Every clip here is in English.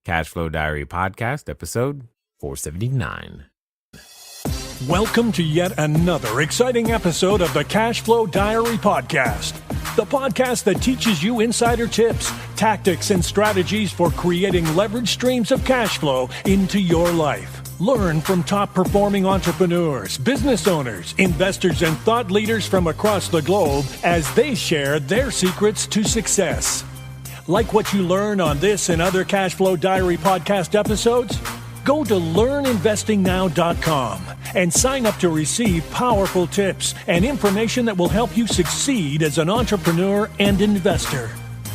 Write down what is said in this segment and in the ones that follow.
CashFlow Diary Podcast, episode 479. Welcome to yet another exciting episode of the CashFlow Diary Podcast, the podcast that teaches you insider tips, tactics, and strategies for creating leverage streams of cash flow into your life. Learn from top-performing entrepreneurs, business owners, investors, and thought leaders from across the globe as they share their secrets to success. Like what you learn on this and other CashFlow Diary podcast episodes? Go to learninvestingnow.com and sign up to receive powerful tips and information that will help you succeed as an entrepreneur and investor.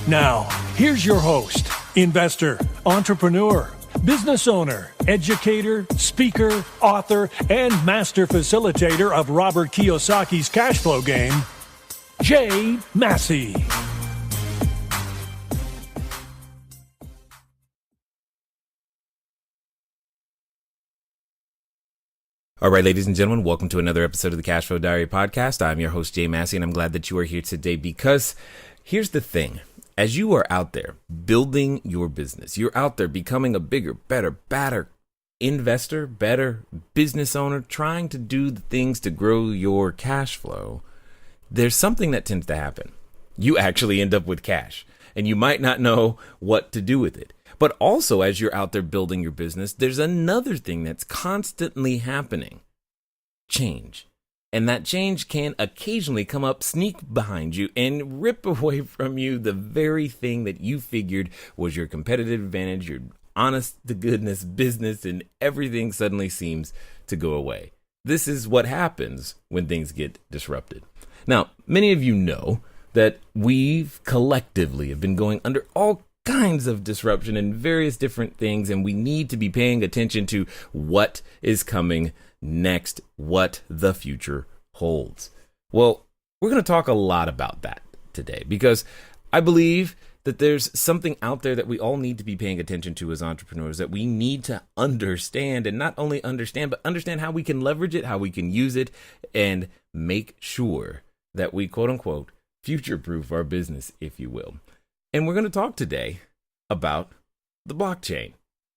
Now, here's your host, investor, entrepreneur, business owner, educator, speaker, author, and master facilitator of Robert Kiyosaki's cash flow game, Jay Massey. All right, ladies and gentlemen, welcome to another episode of the CashFlow Diary Podcast. I'm your host, Jay Massey, and I'm glad that you are here today because here's the thing. As you are out there building your business, you're out there becoming a bigger, better, badder investor, better business owner, trying to do the things to grow your cash flow, there's something that tends to happen. You actually end up with cash, and you might not know what to do with it. But also, as you're out there building your business, there's another thing that's constantly happening. Change. And that change can occasionally come up, sneak behind you, and rip away from you the very thing that you figured was your competitive advantage, your honest-to-goodness business, and everything suddenly seems to go away. This is what happens when things get disrupted. Now, many of you know that we've collectively have been going under all kinds of disruption and various different things, and we need to be paying attention to what is coming next, what the future holds. Well, we're going to talk a lot about that today because I believe that there's something out there that we all need to be paying attention to as entrepreneurs, that we need to understand, and not only understand, but understand how we can leverage it, how we can use it, and make sure that we, quote unquote, future-proof our business, if you will. And we're going to talk today about the blockchain.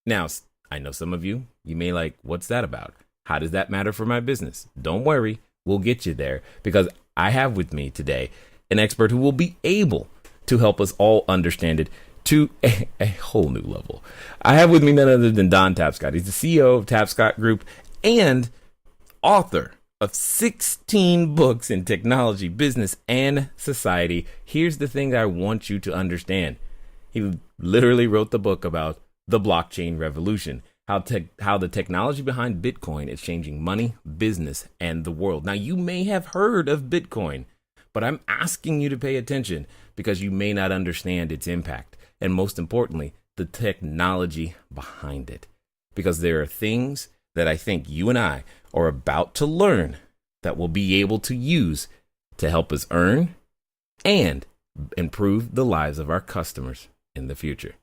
Now, I know some of you may like, what's that about? How does that matter for my business? Don't worry, we'll get you there because I have with me today an expert who will be able to help us all understand it to a whole new level. I have with me none other than Don Tapscott. He's the CEO of Tapscott Group and author of 16 books in technology, business, and society. Here's the thing that I want you to understand. He literally wrote the book about the blockchain revolution, how the technology behind Bitcoin is changing money, business, and the world. Now, you may have heard of Bitcoin, but I'm asking you to pay attention because you may not understand its impact. And most importantly, the technology behind it. Because there are things that I think you and I are about to learn that we'll be able to use to help us earn and improve the lives of our customers in the future.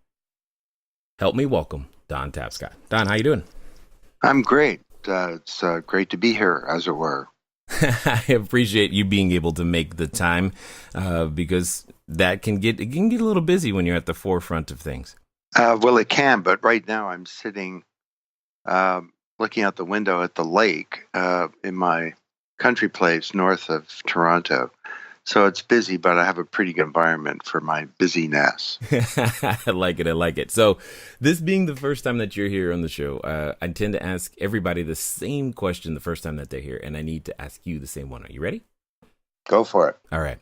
Help me welcome Don Tapscott. Don, how you doing? I'm great. It's great to be here, as it were. I appreciate you being able to make the time because that can get a little busy when you're at the forefront of things. Well, it can, but right now I'm sitting looking out the window at the lake in my country place north of Toronto. So it's busy, but I have a pretty good environment for my busyness. I like it. So this being the first time that you're here on the show, I tend to ask everybody the same question the first time that they're here, and I need to ask you the same one. Are you ready? Go for it. All right.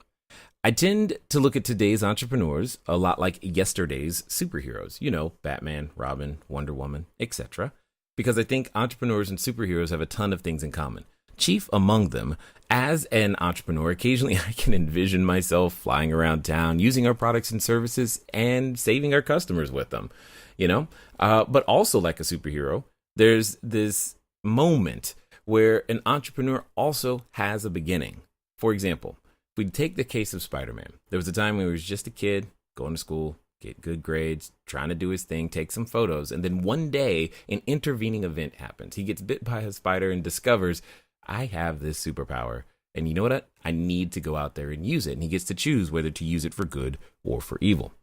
I tend to look at today's entrepreneurs a lot like yesterday's superheroes. You know, Batman, Robin, Wonder Woman, etc. Because I think entrepreneurs and superheroes have a ton of things in common. Chief among them, as an entrepreneur, occasionally I can envision myself flying around town, using our products and services and saving our customers with them, but also like a superhero, there's this moment where an entrepreneur also has a beginning. For example, if we take the case of Spider-Man, there was a time when he was just a kid going to school, get good grades, trying to do his thing, take some photos. And then one day an intervening event happens. He gets bit by a spider and discovers, I have this superpower. And you know what? I need to go out there and use it. And he gets to choose whether to use it for good or for evil.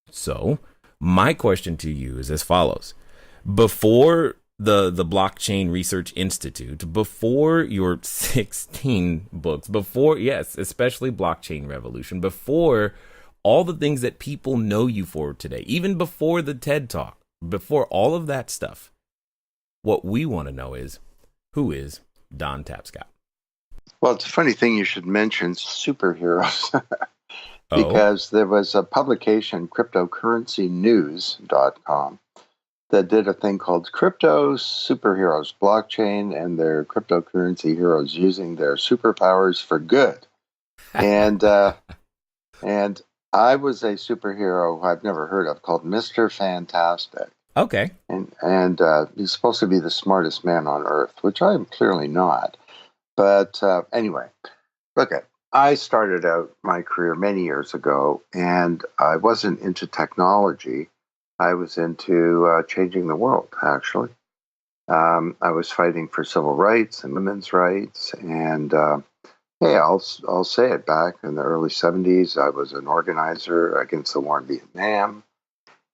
So My question to you is as follows. Before the Blockchain Research Institute, before your 16 books, before, yes, especially Blockchain Revolution, before all the things that people know you for today, even before the TED Talk, before all of that stuff, what we want to know is, who is Don Tapscott? Well, it's a funny thing you should mention superheroes because there was a publication, cryptocurrencynews.com, that did a thing called Crypto Superheroes, Blockchain and their cryptocurrency heroes using their superpowers for good. And and I was a superhero I've never heard of called Mr. Fantastic. Okay. And he's supposed to be the smartest man on earth, which I am clearly not. But anyway, look, I started out my career many years ago, and I wasn't into technology. I was into changing the world, actually. I was fighting for civil rights and women's rights. And hey, I'll say it, back in the early 70s, I was an organizer against the war in Vietnam.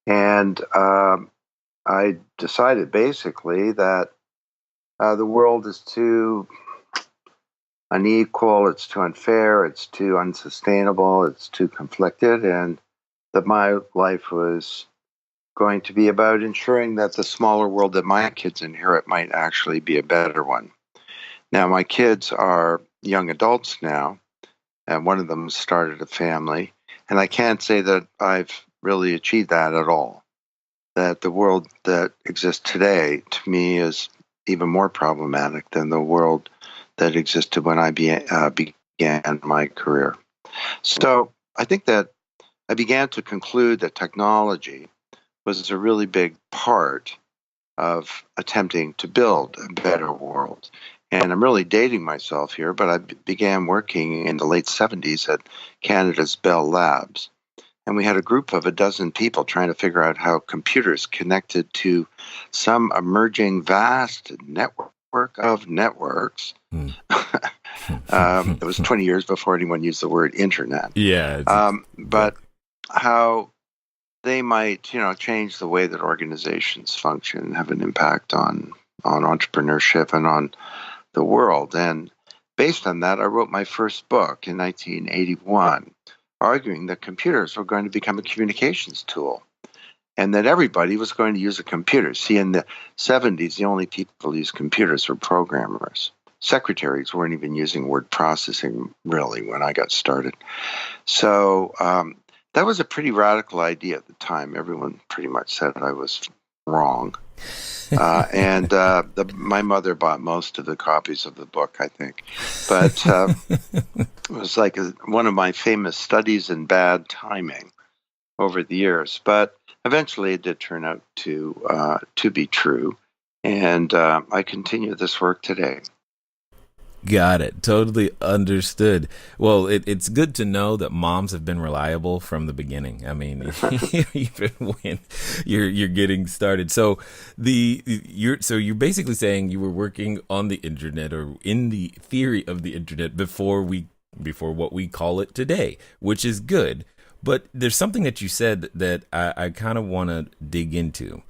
And I decided basically that the world is too unequal, it's too unfair, it's too unsustainable, it's too conflicted, and that my life was going to be about ensuring that the smaller world that my kids inherit might actually be a better one. Now, my kids are young adults now, and one of them started a family, and I can't say that I've really achieved that at all. That the world that exists today, to me, is even more problematic than the world that existed when I began my career. So I think that I began to conclude that technology was a really big part of attempting to build a better world. And I'm really dating myself here, but I began working in the late 70s at Canada's Bell Labs. And we had a group of a dozen people trying to figure out how computers connected to some emerging vast network of networks. It was 20 years before anyone used the word internet. Yeah. But how they might, change the way that organizations function and have an impact on entrepreneurship and on the world. And based on that, I wrote my first book in 1981, arguing that computers were going to become a communications tool and that everybody was going to use a computer. See, in the 70s, the only people who used computers were programmers. Secretaries weren't even using word processing, really, when I got started. So that was a pretty radical idea at the time. Everyone pretty much said I was wrong. And my mother bought most of the copies of the book, I think. But it was like one of my famous studies in bad timing over the years. But eventually it did turn out to be true. And I continue this work today. Got it. Totally understood. Well, it's good to know that moms have been reliable from the beginning. I mean, even when you're getting started. So you're basically saying you were working on the internet or in the theory of the internet before what we call it today, which is good. But there's something that you said that I kind of want to dig into.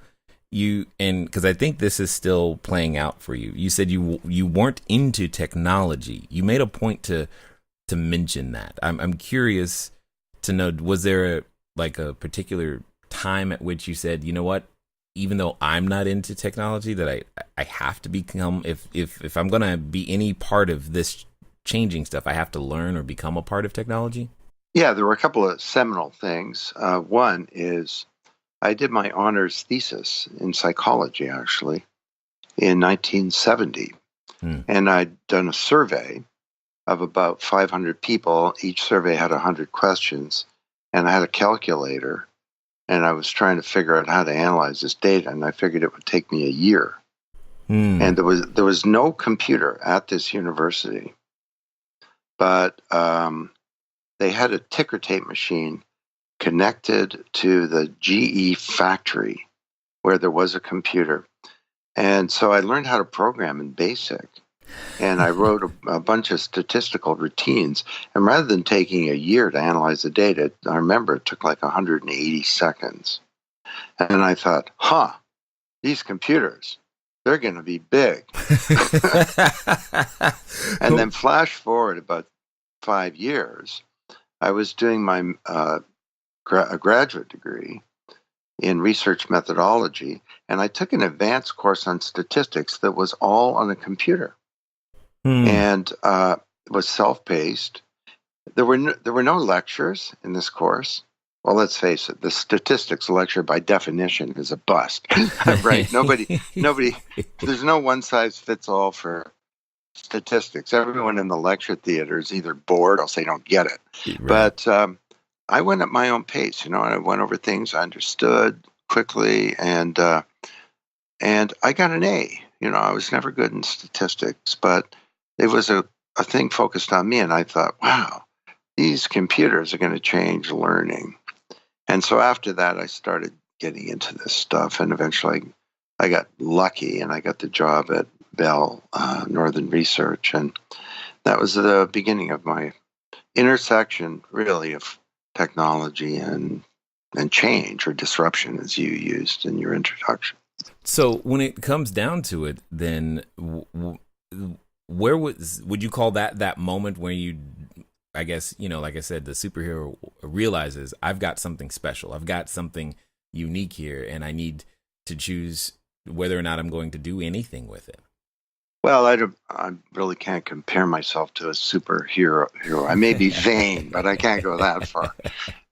Because I think this is still playing out for you. You said you weren't into technology. You made a point to mention that. I'm curious to know, was there a particular time at which you said, you know what, even though I'm not into technology, that I have to become, if I'm going to be any part of this changing stuff, I have to learn or become a part of technology? Yeah, there were a couple of seminal things. One is I did my honors thesis in psychology, actually, in 1970. And I'd done a survey of about 500 people. Each survey had 100 questions. And I had a calculator. And I was trying to figure out how to analyze this data. And I figured it would take me a year. And there was no computer at this university. But they had a ticker tape machine connected to the GE factory where there was a computer. And so I learned how to program in BASIC. And I wrote a bunch of statistical routines. And rather than taking a year to analyze the data, I remember it took like 180 seconds. And I thought, these computers, they're going to be big. And then flash forward about 5 years, I was doing my graduate degree in research methodology, and I took an advanced course on statistics that was all on a computer. And it was self-paced. There were no lectures in this course. Well, let's face it, the statistics lecture by definition is a bust. Right? Nobody, there's no one size fits all for statistics. Everyone in the lecture theater is either bored or else they don't get it. Right. But I went at my own pace, and I went over things I understood quickly, and I got an A. I was never good in statistics, but it was a thing focused on me, and I thought, wow, these computers are going to change learning. And so after that, I started getting into this stuff, and eventually I got lucky, and I got the job at Bell Northern Research, and that was the beginning of my intersection, really, of technology and change, or disruption, as you used in your introduction. So when it comes down to it, then where would you call that moment where you, I guess, like I said, the superhero realizes I've got something special, I've got something unique here, and I need to choose whether or not I'm going to do anything with it? Well, I really can't compare myself to a superhero. I may be vain, but I can't go that far.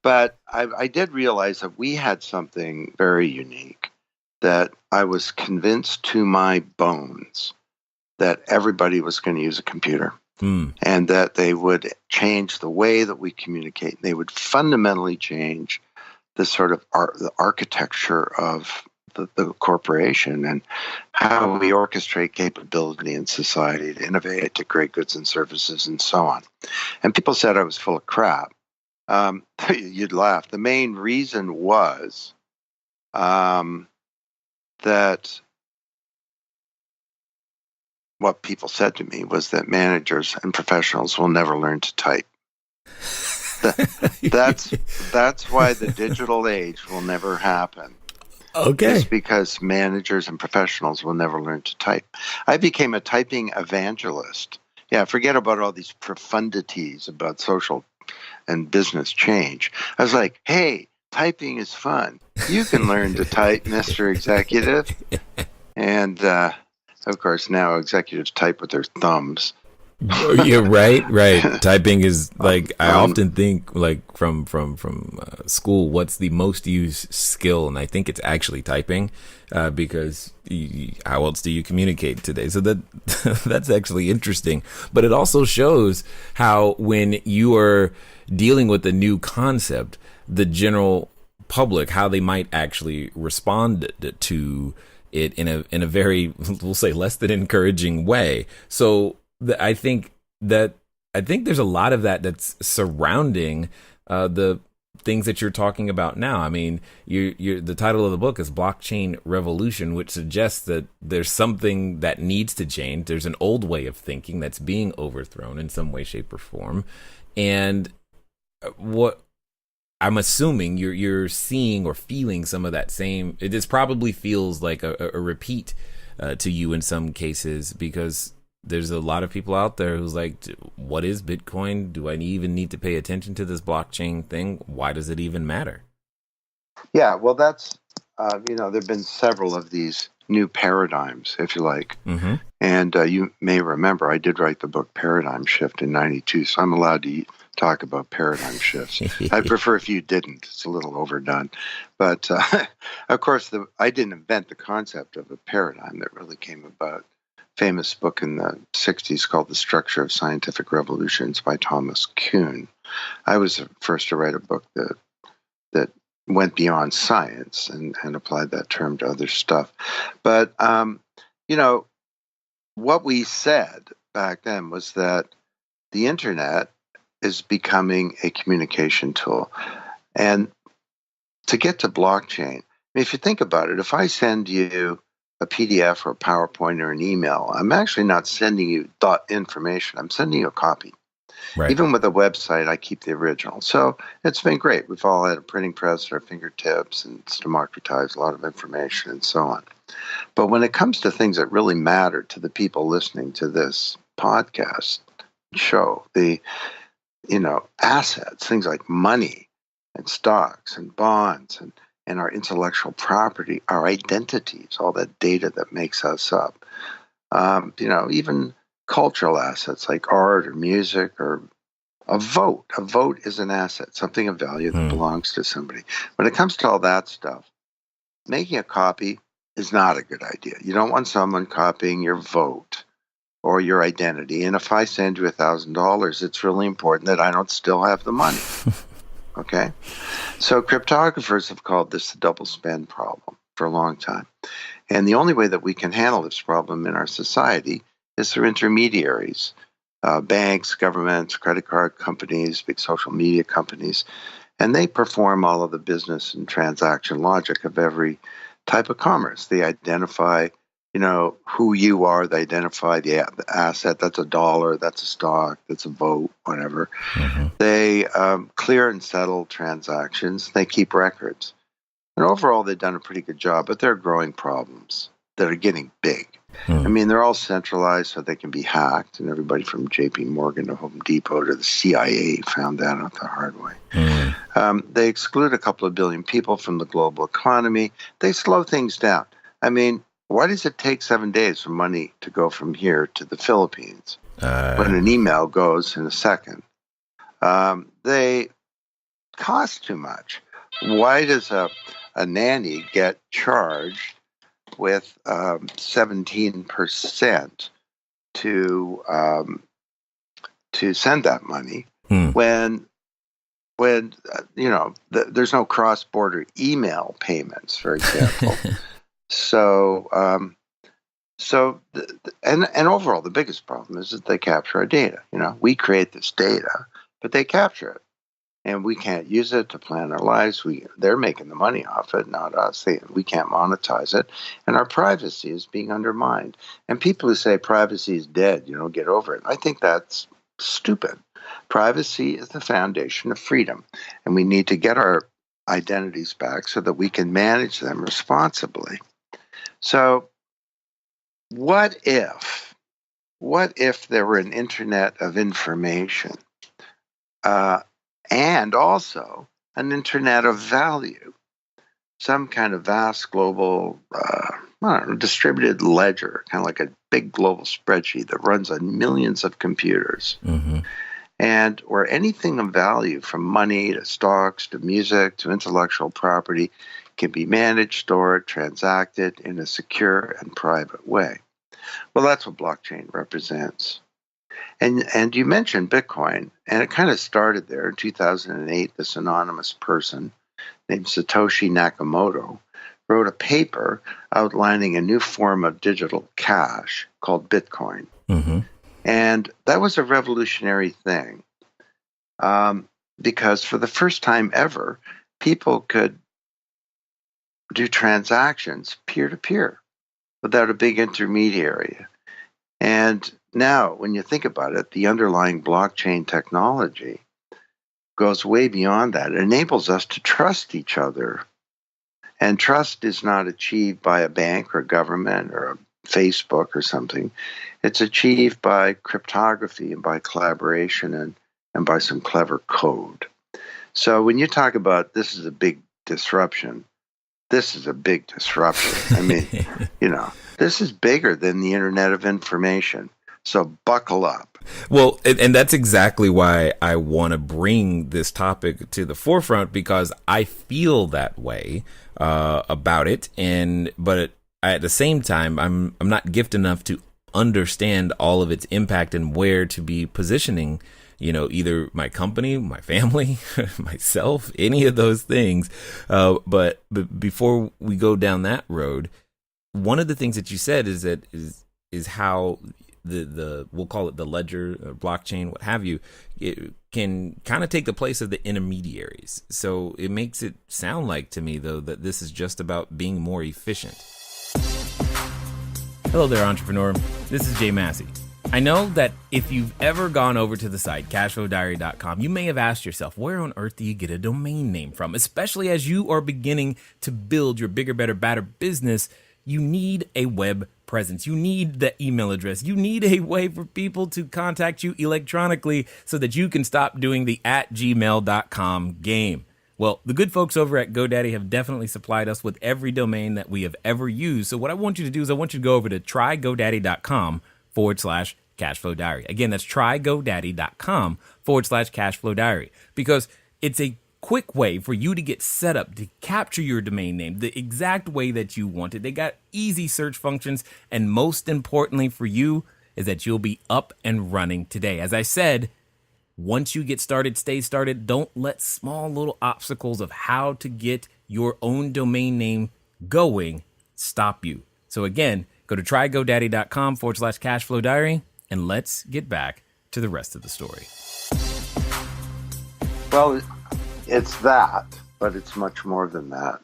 But I did realize that we had something very unique, that I was convinced to my bones that everybody was going to use a computer, and that they would change the way that we communicate. They would fundamentally change the sort of the architecture of the corporation and how we orchestrate capability in society to innovate, to create goods and services, and so on. And people said I was full of crap. You'd laugh. The main reason was that what people said to me was that managers and professionals will never learn to type. That's why the digital age will never happen. Okay. It's because managers and professionals will never learn to type. I became a typing evangelist. Yeah, forget about all these profundities about social and business change. I was like, hey, typing is fun. You can learn to type, Mr. Executive. And, of course, now executives type with their thumbs. Yeah, right. Typing is I often think from school, what's the most used skill? And I think it's actually typing, because how else do you communicate today? So that's actually interesting. But it also shows how when you are dealing with a new concept, the general public, how they might actually respond to it in a very, we'll say, less than encouraging way. So I think there's a lot of that's surrounding the things that you're talking about now. I mean, the title of the book is Blockchain Revolution, which suggests that there's something that needs to change. There's an old way of thinking that's being overthrown in some way, shape, or form. And what I'm assuming you're seeing or feeling some of that same. It just probably feels like a repeat to you in some cases, because there's a lot of people out there who's like, what is Bitcoin? Do I even need to pay attention to this blockchain thing? Why does it even matter? Yeah, well, that's, there have been several of these new paradigms, if you like. Mm-hmm. And you may remember, I did write the book Paradigm Shift in 92, so I'm allowed to talk about paradigm shifts. I'd prefer if you didn't. It's a little overdone. But, of course, I didn't invent the concept of a paradigm that really came about. Famous book in the 60s called The Structure of Scientific Revolutions by Thomas Kuhn. I was the first to write a book that went beyond science and applied that term to other stuff. But, what we said back then was that the internet is becoming a communication tool. And to get to blockchain, if you think about it, if I send you a PDF or a PowerPoint or an email, I'm actually not sending you information. I'm sending you a copy. Right. Even with a website, I keep the original. So it's been great. We've all had a printing press at our fingertips, and it's democratized a lot of information and so on. But when it comes to things that really matter to the people listening to this podcast show, the assets, things like money and stocks and bonds and our intellectual property, our identities, all that data that makes us up. Even cultural assets like art or music or a vote. A vote is an asset, something of value that belongs to somebody. When it comes to all that stuff, making a copy is not a good idea. You don't want someone copying your vote or your identity. And if I send you $1,000, it's really important that I don't still have the money. Okay? So cryptographers have called this the double spend problem for a long time. And the only way that we can handle this problem in our society is through intermediaries, banks, governments, credit card companies, big social media companies. And they perform all of the business and transaction logic of every type of commerce. They identify, who you are. They identify the asset. That's a dollar. That's a stock. That's a vote, whatever. Mm-hmm. They clear and settle transactions. They keep records. And overall, they've done a pretty good job, but there are growing problems that are getting big. I mean, they're all centralized so they can be hacked, and everybody from J.P. Morgan to Home Depot to the CIA found that out the hard way. They exclude a couple of billion people from the global economy. They slow things down. I mean, why does it take 7 days for money to go from here to the Philippines when an email goes in a second? They cost too much. Why does a nanny get charged with 17% to send that money when there's no cross-border email payments, for example? And overall, the biggest problem is that they capture our data. We create this data, but they capture it. And we can't use it to plan our lives. They're making the money off it, not us. We can't monetize it. And our privacy is being undermined. And people who say privacy is dead, get over it. I think that's stupid. Privacy is the foundation of freedom. And we need to get our identities back so that we can manage them responsibly. So what if there were an internet of information? And also an internet of value, some kind of vast global, distributed ledger, kind of like a big global spreadsheet that runs on millions of computers. Mm-hmm. And where anything of value, from money to stocks to music to intellectual property, can be managed, stored, transacted in a secure and private way. Well, that's what blockchain represents. And you mentioned Bitcoin, and it kind of started there in 2008. This anonymous person named Satoshi Nakamoto wrote a paper outlining a new form of digital cash called Bitcoin. Mm-hmm. And that was a revolutionary thing because for the first time ever, people could do transactions peer-to-peer without a big intermediary. And now, when you think about it, the underlying blockchain technology goes way beyond that. It enables us to trust each other. And trust is not achieved by a bank or a government or a Facebook or something. It's achieved by cryptography and by collaboration and by some clever code. So when you talk about this is a big disruption, this is a big disruption. I mean, this is bigger than the Internet of Information. So buckle up. Well, and that's exactly why I want to bring this topic to the forefront, because I feel that way about it. But at the same time, I'm not gifted enough to understand all of its impact and where to be positioning, either my company, my family, myself, any of those things. But before we go down that road, one of the things that you said is how the we'll call it the ledger or blockchain, what have you, it can kind of take the place of the intermediaries. So it makes it sound like to me, though, that this is just about being more efficient. Hello there, entrepreneur. This is Jay Massey. I know that if you've ever gone over to the site, CashFlowDiary.com, you may have asked yourself, where on earth do you get a domain name from? Especially as you are beginning to build your bigger, better, badder business, you need a web presence. You need the email address. You need a way for people to contact you electronically so that you can stop doing the @gmail.com game. Well, the good folks over at GoDaddy have definitely supplied us with every domain that we have ever used. So what I want you to do is I want you to go over to trygodaddy.com/CashFlowDiary. Again, that's trygodaddy.com/CashFlowDiary, because it's a quick way for you to get set up to capture your domain name the exact way that you want it. They got easy search functions, and most importantly for you is that you'll be up and running today. As I said, once you get started, stay started. Don't let small little obstacles of how to get your own domain name going stop you. So again, go to trygodaddy.com/CashFlowDiary, and let's get back to the rest of the story. Well, it's that, but it's much more than that.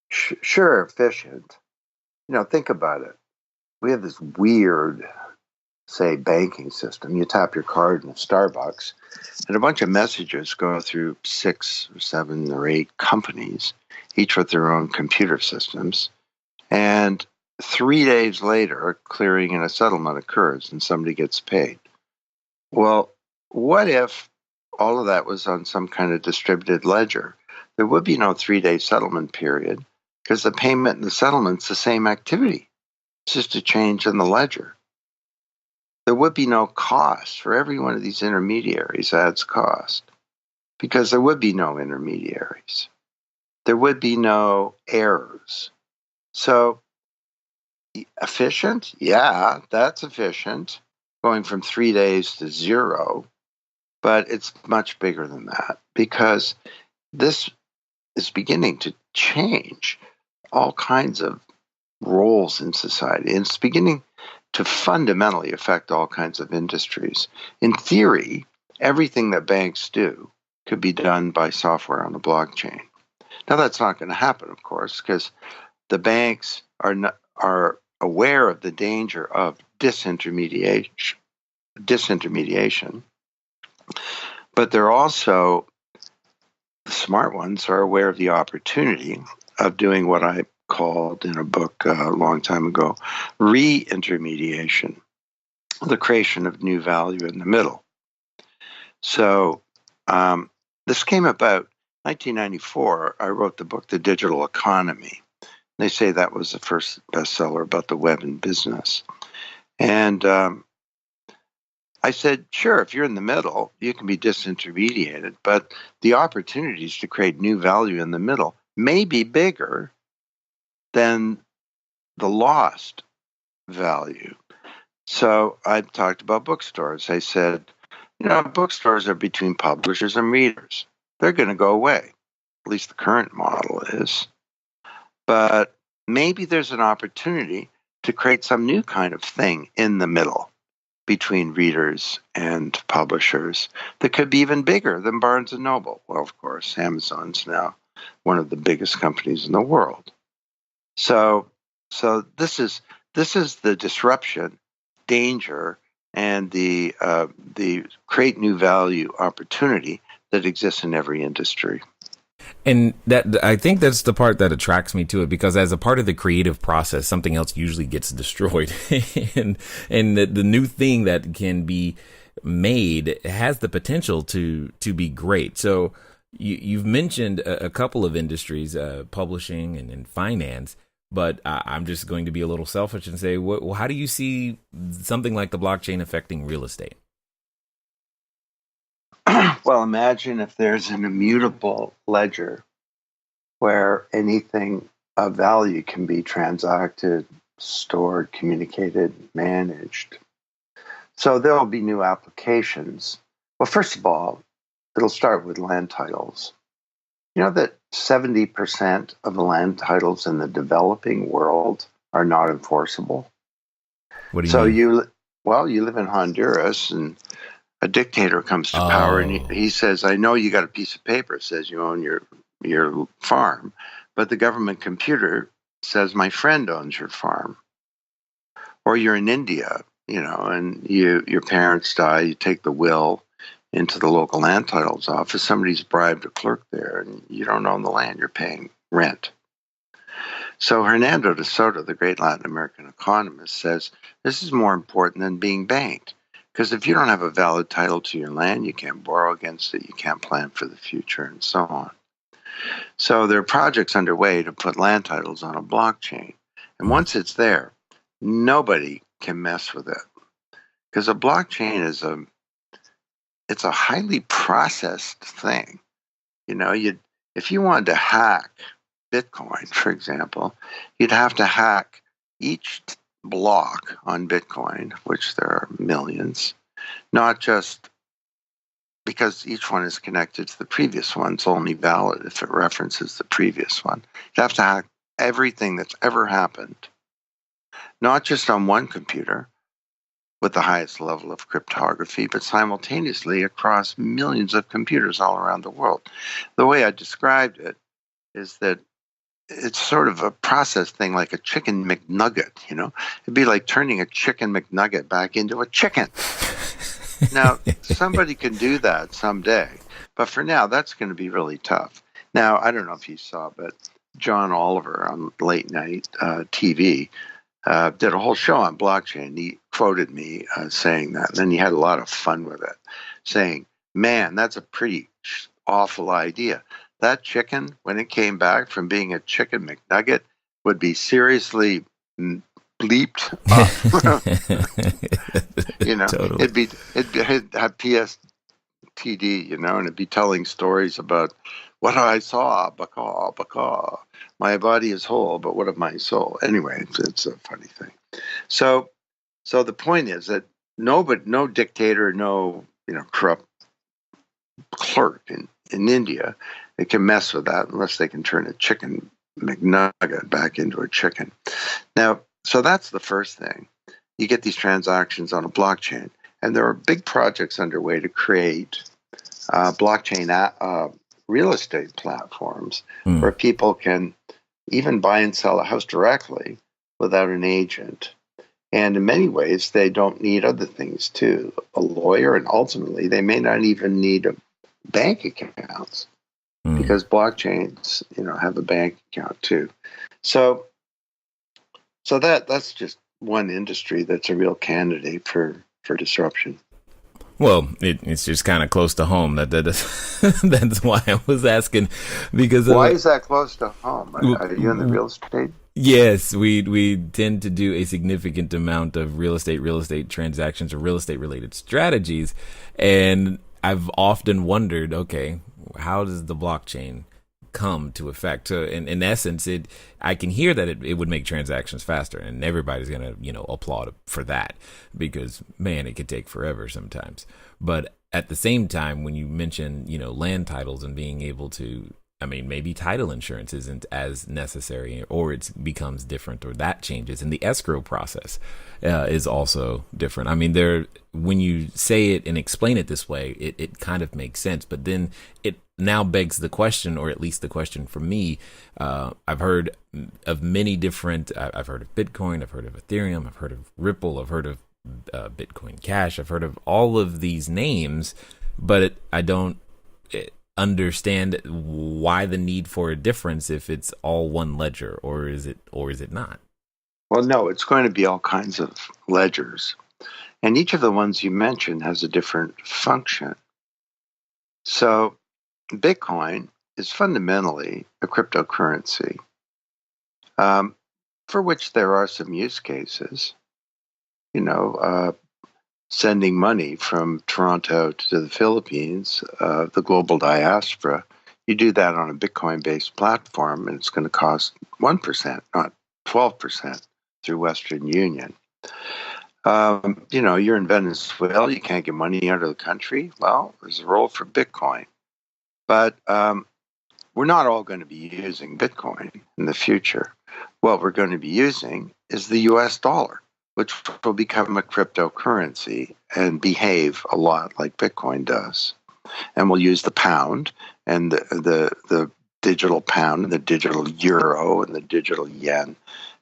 Sure, efficient. Think about it. We have this weird, say, banking system. You tap your card in a Starbucks, and a bunch of messages go through 6 or 7 or 8 companies, each with their own computer systems. And 3 days later, a clearing and a settlement occurs, and somebody gets paid. Well, what if all of that was on some kind of distributed ledger? There would be no 3-day settlement period, because the payment and the settlement's the same activity. It's just a change in the ledger. There would be no cost for every one of these intermediaries adds cost, because there would be no intermediaries. There would be no errors. So efficient? Yeah, that's efficient, going from 3 days to 0. But it's much bigger than that, because this is beginning to change all kinds of roles in society. And it's beginning to fundamentally affect all kinds of industries. In theory, everything that banks do could be done by software on the blockchain. Now, that's not going to happen, of course, because the banks are aware of the danger of disintermediation. But they're also, the smart ones are aware of the opportunity of doing what I called in a book a long time ago, re-intermediation, the creation of new value in the middle. So this came about 1994. I wrote the book, The Digital Economy. They say that was the first bestseller about the web and business. And I said, sure, if you're in the middle, you can be disintermediated, but the opportunities to create new value in the middle may be bigger than the lost value. So I talked about bookstores. I said, bookstores are between publishers and readers. They're going to go away. At least the current model is. But maybe there's an opportunity to create some new kind of thing in the middle between readers and publishers that could be even bigger than Barnes & Noble. Well, of course, Amazon's now one of the biggest companies in the world. So this is the disruption, danger, and the create new value opportunity that exists in every industry. And that, I think that's the part that attracts me to it, because as a part of the creative process, something else usually gets destroyed. and the new thing that can be made has the potential to be great. So you've mentioned a couple of industries, publishing and finance, but I'm just going to be a little selfish and say, well, how do you see something like the blockchain affecting real estate? Well, imagine if there's an immutable ledger where anything of value can be transacted, stored, communicated, managed. So there will be new applications. Well, first of all, it'll start with land titles. You know that 70% of the land titles in the developing world are not enforceable? What do you mean? You live in Honduras, and a dictator comes to power, and he says, I know you got a piece of paper that says you own your farm, but the government computer says my friend owns your farm. Or you're in India, and your parents die, you take the will into the local land titles office. Somebody's bribed a clerk there, and you don't own the land, you're paying rent. So Hernando de Soto, the great Latin American economist, says this is more important than being banked. Because if you don't have a valid title to your land, you can't borrow against it, you can't plan for the future, and so on. So there are projects underway to put land titles on a blockchain. And once it's there, nobody can mess with it. Because a blockchain it's a highly processed thing. If you wanted to hack Bitcoin, for example, you'd have to hack each block on Bitcoin, which there are millions, not just because each one is connected to the previous one. It's only valid if it references the previous one. You'd have to hack everything that's ever happened, not just on one computer with the highest level of cryptography, but simultaneously across millions of computers all around the world. The way I described it is that it's sort of a process thing, like a chicken McNugget, It'd be like turning a chicken McNugget back into a chicken. Now, somebody can do that someday, but for now, that's going to be really tough. Now, I don't know if you saw, but John Oliver on late night TV did a whole show on blockchain. He quoted me saying that, and then he had a lot of fun with it, saying, man, that's a pretty awful idea. That chicken, when it came back from being a chicken McNugget, would be seriously bleeped up. Totally. It'd have PSTD, and it'd be telling stories about what I saw, baka. My body is whole, but what of my soul? Anyway, it's a funny thing. So the point is that no dictator, no corrupt clerk in India, they can mess with that unless they can turn a chicken McNugget back into a chicken. Now, so that's the first thing. You get these transactions on a blockchain, and there are big projects underway to create blockchain real estate platforms where people can even buy and sell a house directly without an agent. And in many ways, they don't need other things too, a lawyer, and ultimately they may not even need bank accounts because blockchains, have a bank account too. So that's just one industry that's a real candidate for disruption. Well, it's just kind of close to home. That's why I was asking. Because why is that close to home? Are you in the real estate? Yes, we tend to do a significant amount of real estate transactions or real estate related strategies, and I've often wondered, okay, how does the blockchain come to effect? So in essence, I can hear that it would make transactions faster, and everybody's gonna applaud for that, because man, it could take forever sometimes. But at the same time, when you mention land titles and being able to, maybe title insurance isn't as necessary, or it becomes different, or that changes, and the escrow process is also different. When you say it and explain it this way, it kind of makes sense, but then it now begs the question, or at least the question for me. I've heard of many different, I've heard of Bitcoin, I've heard of Ethereum, I've heard of Ripple, I've heard of Bitcoin Cash, I've heard of all of these names, but I don't understand why the need for a difference if it's all one ledger, or is it not? Well, no, it's going to be all kinds of ledgers, and each of the ones you mentioned has a different function. So Bitcoin is fundamentally a cryptocurrency, for which there are some use cases. Sending money from Toronto to the Philippines, the global diaspora, you do that on a Bitcoin-based platform, and it's going to cost 1%, not 12% through Western Union. You're in Venezuela, you can't get money out of the country. Well, there's a role for Bitcoin. But we're not all going to be using Bitcoin in the future. What we're going to be using is the US dollar, which will become a cryptocurrency and behave a lot like Bitcoin does. And we'll use the pound and the digital pound and the digital euro and the digital yen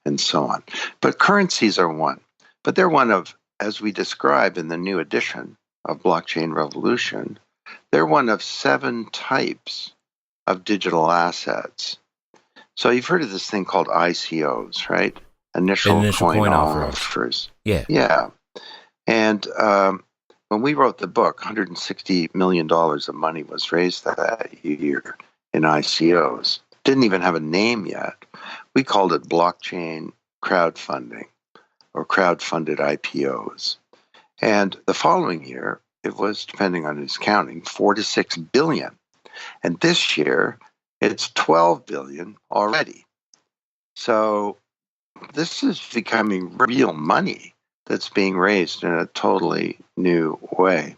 and so on. But currencies are one. But they're one of as we describe in the new edition of Blockchain Revolution, they're one of 7 types of digital assets. So you've heard of this thing called ICOs, right? Initial coin offers. Yeah. Yeah. And when we wrote the book, $160 million of money was raised that year in ICOs. Didn't even have a name yet. We called it blockchain crowdfunding or crowdfunded IPOs. And the following year, it was, depending on who's counting, 4 to 6 billion. And this year, it's 12 billion already. So this is becoming real money that's being raised in a totally new way.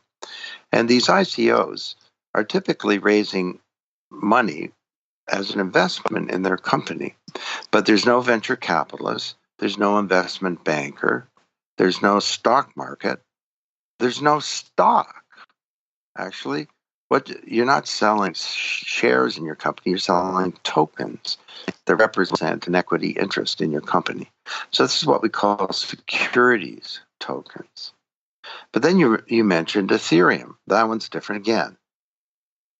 And these ICOs are typically raising money as an investment in their company. But there's no venture capitalist, there's no investment banker, there's no stock market, there's no stock. Actually, what you're not selling shares in your company, you're selling tokens that represent an equity interest in your company. So this is what we call securities tokens. But then you mentioned Ethereum. That one's different again.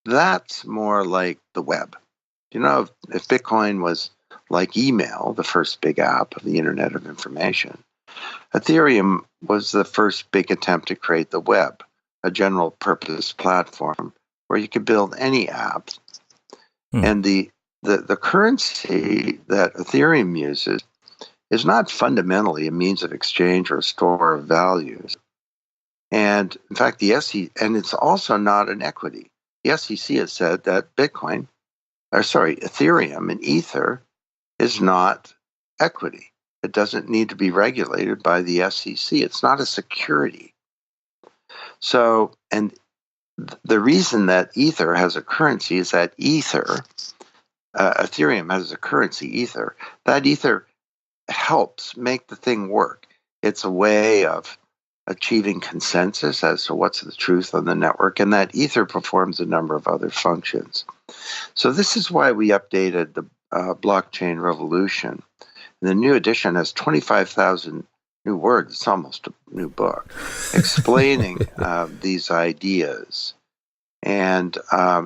That's more like the web. You know, if Bitcoin was like email, the first big app of the Internet of Information, Ethereum was the first big attempt to create the web, a general purpose platform where you could build any app. And the currency that Ethereum uses is not fundamentally a means of exchange or a store of values. And in fact, and it's also not an equity. The SEC has said that Ethereum and Ether is not equity. It doesn't need to be regulated by the SEC. It's not a security. So, and the reason that Ether has a currency is that Ethereum has a currency, Ether. That Ether helps make the thing work. It's a way of achieving consensus as to what's the truth on the network, and that Ether performs a number of other functions. So this is why we updated the Blockchain Revolution. And the new edition has 25,000 new words. It's almost a new book explaining these ideas and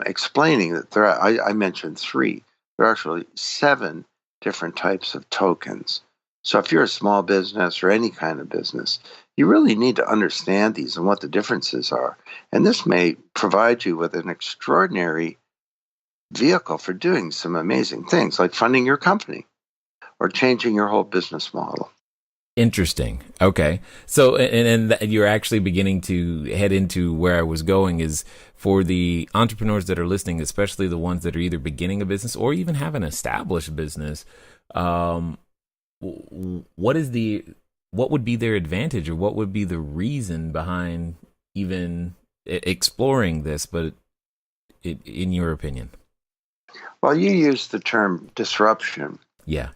explaining that I mentioned 3. There are actually 7 different types of tokens. So if you're a small business or any kind of business, you really need to understand these and what the differences are. And this may provide you with an extraordinary vehicle for doing some amazing things, like funding your company or changing your whole business model. Interesting. Okay. So, and you're actually beginning to head into where I was going, is for the entrepreneurs that are listening, especially the ones that are either beginning a business or even have an established business. What would be their advantage, or what would be the reason behind even exploring this, but in your opinion? Well, you used the term disruption. Yeah.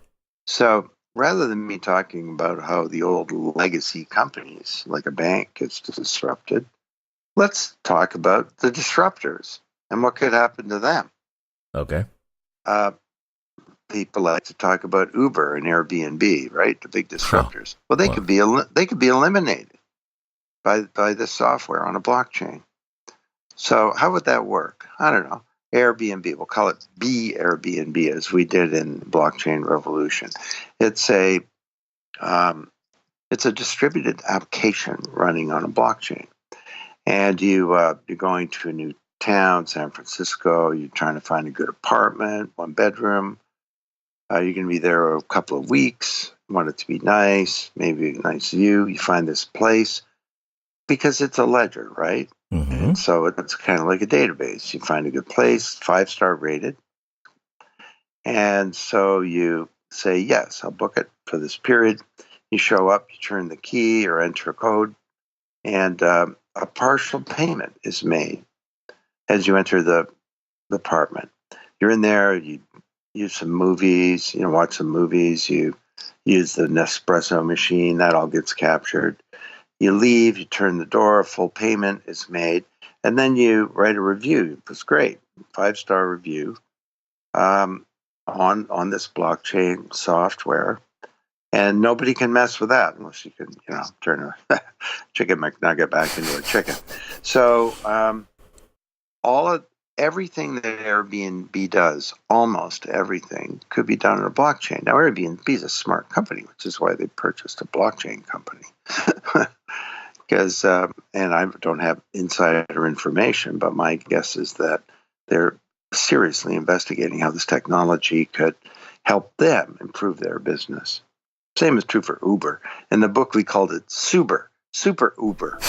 So rather than me talking about how the old legacy companies, like a bank, gets disrupted, let's talk about the disruptors and what could happen to them. Okay. People like to talk about Uber and Airbnb, right? The big disruptors. Well, they could be eliminated by this software on a blockchain. So how would that work? I don't know. Airbnb, we'll call it B Airbnb, as we did in Blockchain Revolution. It's a distributed application running on a blockchain, and you're going to a new town, San Francisco. You're trying to find a good apartment, 1 bedroom. You're going to be there a couple of weeks. You want it to be nice, maybe a nice view. You find this place because it's a ledger, right? Mm-hmm. And so it's kind of like a database. You find a good place, 5-star rated. And so you say, yes, I'll book it for this period. You show up, you turn the key or enter a code, and a partial payment is made as you enter the apartment. You're in there, you use some movies, watch some movies, you use the Nespresso machine, that all gets captured. You leave, you turn the door, a full payment is made, and then you write a review. It was great, 5-star review on this blockchain software. And nobody can mess with that unless you can, turn a chicken McNugget back into a chicken. So everything that Airbnb does, almost everything, could be done on a blockchain. Now, Airbnb is a smart company, which is why they purchased a blockchain company. Because, and I don't have insider information, but my guess is that they're seriously investigating how this technology could help them improve their business. Same is true for Uber. In the book, we called it Super Uber.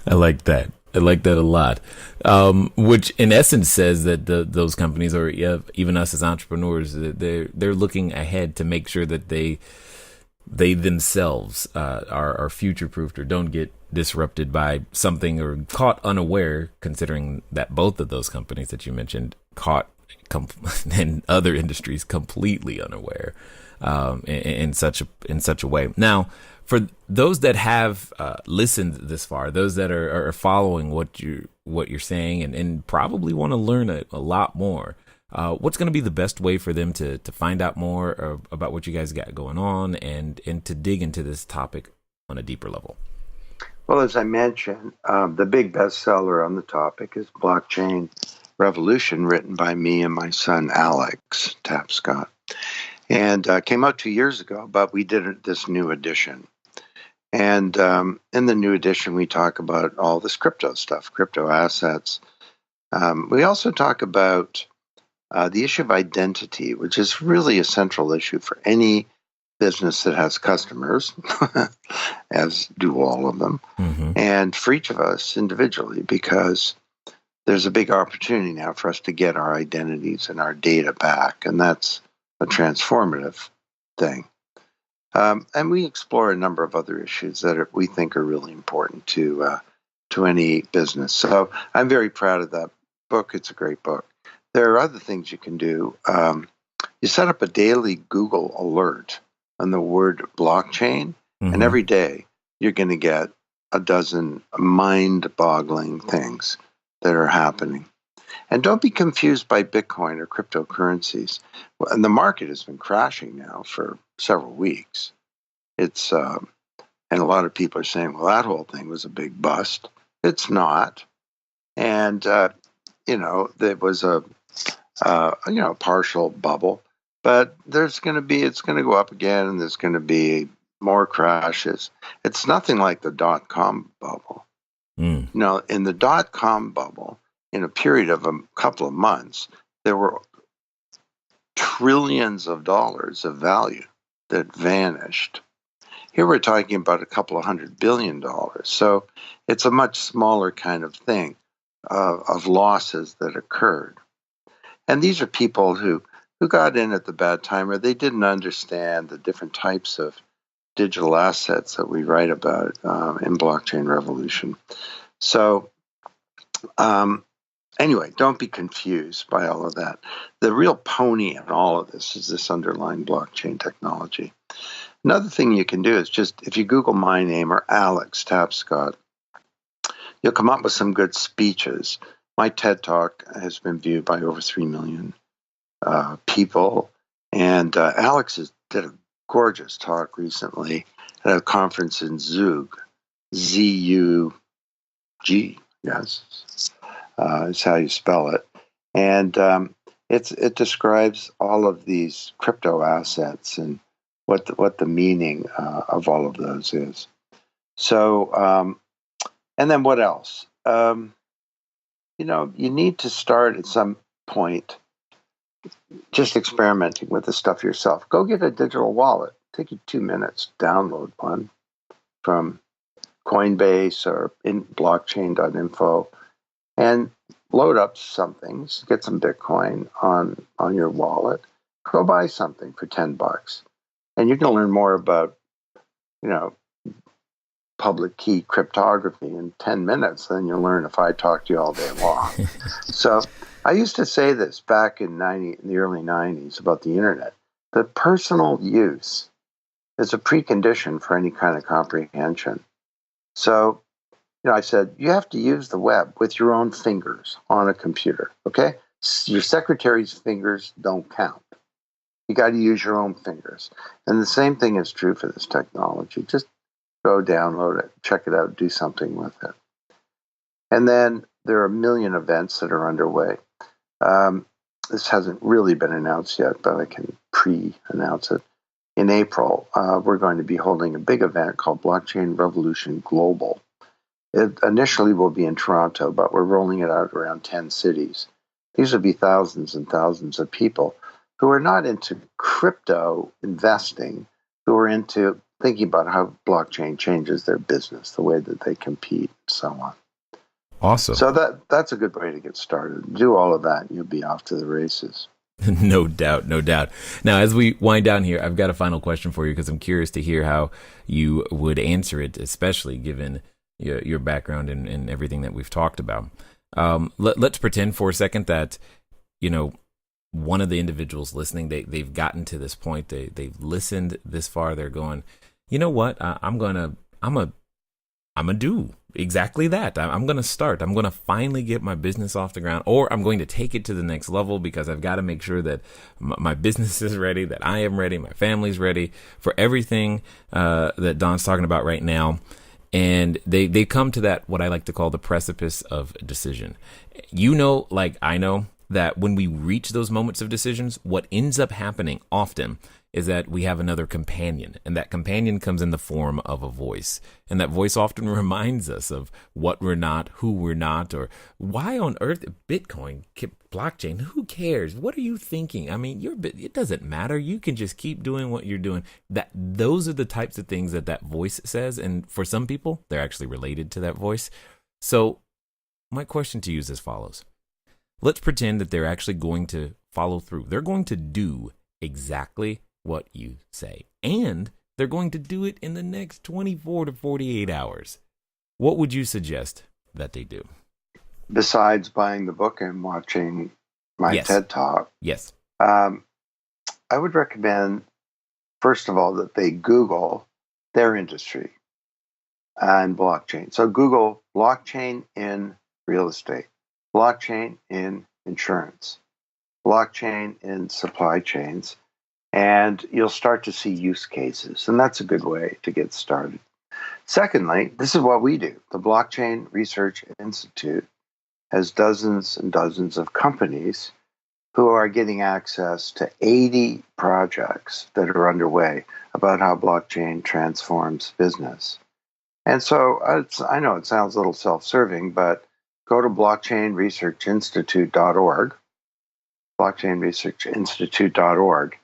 I like that. I like that a lot. Which in essence says that those companies, or even us as entrepreneurs, they're looking ahead to make sure that they themselves are future-proofed or don't get disrupted by something or caught unaware, considering that both of those companies that you mentioned caught in other industries completely unaware in such a way. Now, for those that have listened this far, those that are following what you're saying and probably want to learn a lot more, what's going to be the best way for them to find out more about what you guys got going on and to dig into this topic on a deeper level? Well, as I mentioned, the big bestseller on the topic is Blockchain Revolution, written by me and my son, Alex Tapscott. And came out 2 years ago, but we did this new edition. And in the new edition, we talk about all this crypto stuff, crypto assets. We also talk about the issue of identity, which is really a central issue for any business that has customers, as do all of them, and for each of us individually, because there's a big opportunity now for us to get our identities and our data back, and that's a transformative thing. And we explore a number of other issues that we think are really important to any business. So I'm very proud of that book. It's a great book. There are other things you can do. You set up a daily Google alert on the word blockchain, and every day you're going to get a dozen mind-boggling things that are happening. And don't be confused by Bitcoin or cryptocurrencies. And the market has been crashing now for several weeks. It's and a lot of people are saying, well, that whole thing was a big bust. It's not. And, there was a partial bubble. But it's going to go up again, and there's going to be more crashes. It's nothing like the dot-com bubble. In the dot-com bubble, in a period of a couple of months, there were trillions of dollars of value that vanished. Here we're talking about a couple of $100 billion. So it's a much smaller kind of thing of losses that occurred. And these are people who got in at the bad time, or they didn't understand the different types of digital assets that we write about in Blockchain Revolution. So anyway, don't be confused by all of that. The real pony in all of this is this underlying blockchain technology. Another thing you can do is just, if you Google my name or Alex Tapscott, you'll come up with some good speeches. My TED Talk has been viewed by over 3 million people. And Alex did a gorgeous talk recently at a conference in Zug, Z-U-G, yes, is how you spell it. And it describes all of these crypto assets and what the meaning of all of those is. So, and then what else? You need to start at some point just experimenting with this stuff yourself. Go get a digital wallet. Take you 2 minutes. Download one from Coinbase or in blockchain.info and load up some things. Get some Bitcoin on your wallet. Go buy something for $10. And you're going to learn more about, public key cryptography in 10 minutes than you'll learn if I talk to you all day long. So I used to say this back in the early 90s about the internet, that personal use is a precondition for any kind of comprehension. So, I said, you have to use the web with your own fingers on a computer, okay? Your secretary's fingers don't count. You got to use your own fingers. And the same thing is true for this technology. Just go download it, check it out, do something with it. And then there are a million events that are underway. This hasn't really been announced yet, but I can pre-announce it. In April, we're going to be holding a big event called Blockchain Revolution Global. It initially will be in Toronto, but we're rolling it out around 10 cities. These will be thousands and thousands of people who are not into crypto investing, who are into thinking about how blockchain changes their business, the way that they compete, and so on. Awesome. So that's a good way to get started. Do all of that, and you'll be off to the races. No doubt, no doubt. Now, as we wind down here, I've got a final question for you because I'm curious to hear how you would answer it, especially given your background and everything that we've talked about. Let's pretend for a second that, one of the individuals listening, they've gotten to this point. They've listened this far. They're going, you know what? I'm gonna do exactly that. I'm going to start. I'm going to finally get my business off the ground, or I'm going to take it to the next level because I've got to make sure that my business is ready, that I am ready, my family's ready for everything that Don's talking about right now. And they come to that, what I like to call the precipice of decision. Like I know, that when we reach those moments of decisions, what ends up happening often is that we have another companion, and that companion comes in the form of a voice. And that voice often reminds us of what we're not, who we're not, or why on earth Bitcoin, blockchain, who cares? What are you thinking? I mean, it doesn't matter. You can just keep doing what you're doing. Those are the types of things that voice says. And for some people, they're actually related to that voice. So my question to you is as follows. Let's pretend that they're actually going to follow through. They're going to do exactly what you say, and they're going to do it in the next 24 to 48 hours. What would you suggest that they do? Besides buying the book and watching my TED Talk, yes, I would recommend, first of all, that they Google their industry and blockchain. So Google blockchain in real estate, blockchain in insurance, blockchain in supply chains, and you'll start to see use cases. And that's a good way to get started. Secondly, this is what we do. The Blockchain Research Institute has dozens and dozens of companies who are getting access to 80 projects that are underway about how blockchain transforms business. And so I know it sounds a little self-serving, but go to blockchainresearchinstitute.org, blockchainresearchinstitute.org,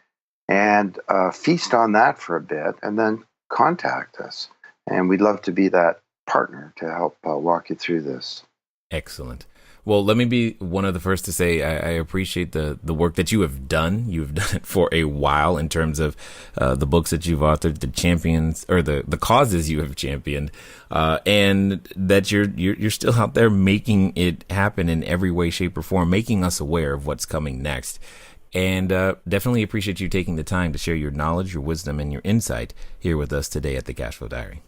and feast on that for a bit, and then contact us. And we'd love to be that partner to help walk you through this. Excellent. Well, let me be one of the first to say I appreciate the work that you have done. You've done it for a while in terms of the books that you've authored, the champions or the causes you have championed, and that you're still out there making it happen in every way, shape, or form, making us aware of what's coming next. And definitely appreciate you taking the time to share your knowledge, your wisdom, and your insight here with us today at the CashFlow Diary.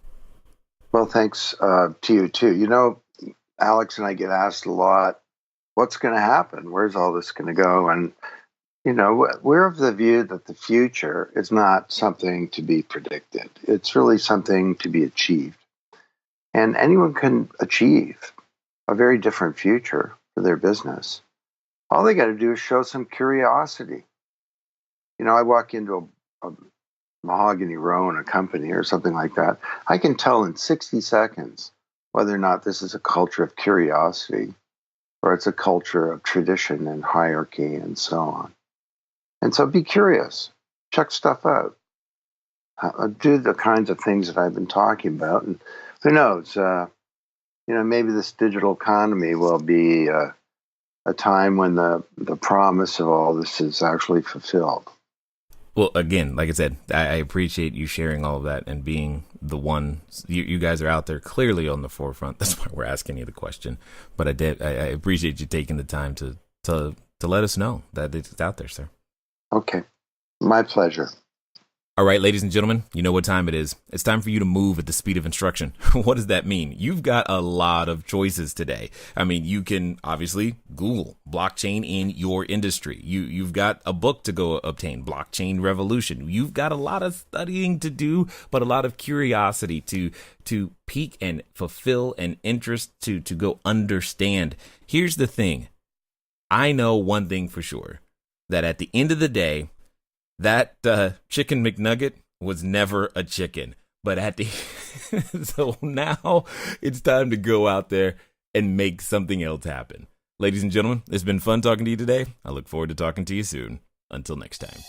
Well, thanks to you too. You know, Alex and I get asked a lot, what's going to happen? Where's all this going to go? And, you know, we're of the view that the future is not something to be predicted. It's really something to be achieved. And anyone can achieve a very different future for their business. All they got to do is show some curiosity. You know, I walk into a mahogany row in a company or something like that. I can tell in 60 seconds whether or not this is a culture of curiosity or it's a culture of tradition and hierarchy and so on. And so be curious, check stuff out, do the kinds of things that I've been talking about. And who knows, maybe this digital economy will be a time when the promise of all this is actually fulfilled. Well, again, like I said, I appreciate you sharing all of that and being the one. You guys are out there clearly on the forefront. That's why we're asking you the question. But I appreciate you taking the time to let us know that it's out there, sir. Okay. My pleasure. All right, ladies and gentlemen, you know what time it is. It's time for you to move at the speed of instruction. What does that mean? You've got a lot of choices today. I mean, you can obviously Google blockchain in your industry. You've got a book to go obtain, Blockchain Revolution. You've got a lot of studying to do, but a lot of curiosity to pique and fulfill an interest to go understand. Here's the thing. I know one thing for sure, that at the end of the day, that chicken McNugget was never a chicken, but so now it's time to go out there and make something else happen. Ladies and gentlemen, it's been fun talking to you today. I look forward to talking to you soon. Until next time.